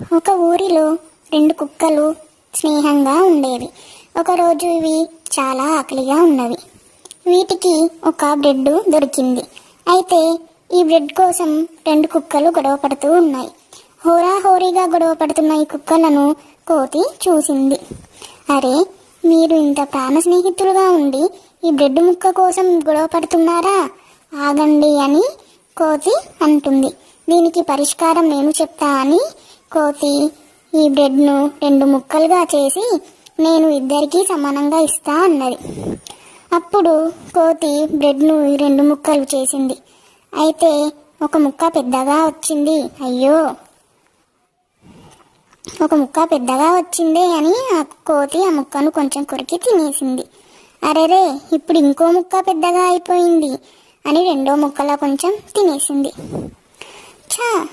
ఒక ఊరిలో రెండు కుక్కలు స్నేహంగా ఉండేవి. ఒకరోజు ఇవి చాలా ఆకలిగా ఉన్నవి. వీటికి ఒక బ్రెడ్ దొరికింది. అయితే ఈ బ్రెడ్ కోసం రెండు కుక్కలు గొడవ పడుతూ ఉన్నాయి. హోరాహోరీగా గొడవ పడుతున్న ఈ కుక్కలను కోతి చూసింది. అరే, మీరు ఇంత ప్రాణ స్నేహితులుగా ఉండి ఈ బ్రెడ్ ముక్క కోసం గొడవ పడుతున్నారా? ఆగండి అని కోతి అంటుంది. దీనికి పరిష్కారం నేను చెప్తా అని కోతి ఈ బ్రెడ్ను రెండు ముక్కలుగా చేసి నేను ఇద్దరికీ సమానంగా ఇస్తా అన్నది. అప్పుడు కోతి బ్రెడ్ను రెండు ముక్కలు చేసింది. అయితే ఒక ముక్క పెద్దగా వచ్చింది. అయ్యో, ఒక ముక్క పెద్దగా వచ్చిందే అని ఆ కోతి ఆ ముక్కను కొంచెం కొరికి తినేసింది. అరెరే, ఇప్పుడు ఇంకో ముక్క పెద్దగా అయిపోయింది అని రెండో ముక్కలా కొంచెం తినేసింది. ఛా!